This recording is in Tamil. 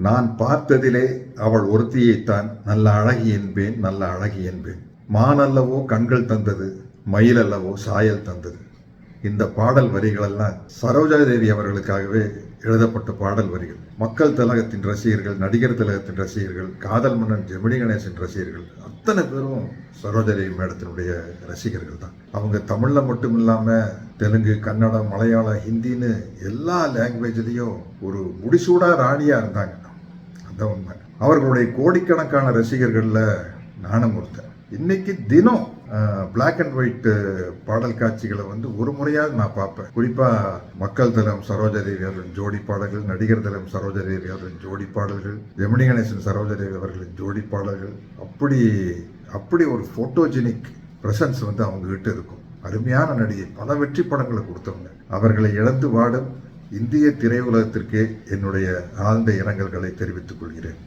நான் பார்த்ததிலே அவள் ஒருத்தியைத்தான் நல்ல அழகி என்பேன், நல்ல அழகி என்பேன். மானல்லவோ கண்கள் தந்தது, மயிலல்லவோ சாயல் தந்தது. இந்த பாடல் வரிகளெல்லாம் சரோஜாதேவி அவர்களுக்காகவே எழுதப்பட்ட பாடல் வரிகள். மக்கள் திலகத்தின் ரசிகர்கள், நடிகர் திலகத்தின் ரசிகர்கள், காதல் மன்னன் ஜெமினி கணேசன் ரசிகர்கள் அத்தனை பேரும் சரோஜாதேவி மேடத்தினுடைய ரசிகர்கள் தான். அவங்க தமிழில் மட்டும் இல்லாமல் தெலுங்கு, கன்னடம், மலையாளம், ஹிந்தின்னு எல்லா லாங்குவேஜ்லேயும் ஒரு முடிசூடா ராணியாக இருந்தாங்க. அதான் உண்மை. அவர்களுடைய கோடிக்கணக்கான ரசிகர்களில் நானும் ஒருத்தன். இன்னைக்கு தினம் பிளாக் அண்ட் ஒயிட் பாடல் காட்சிகளை ஒரு முறையாவது நான் பார்ப்பேன். குறிப்பாக மக்கள் தலம் சரோஜாதேவி அவர்களின் ஜோடி பாடல்கள், நடிகர் தலம் சரோஜாதேவி அவர்களின் ஜோடி பாடல்கள், ஜெமினி கணேசன் சரோஜாதேவி அவர்களின் ஜோடி பாடல்கள், அப்படி ஒரு ஃபோட்டோஜெனிக் ப்ரெசன்ஸ் அவங்க கிட்ட இருக்கும். அருமையான நடிகை, பல வெற்றி படங்களை கொடுத்தவங்க. அவர்களை இழந்து வாடும் இந்திய திரையுலகத்திற்கே என்னுடைய ஆழ்ந்த இரங்கல்களை தெரிவித்துக் கொள்கிறேன்.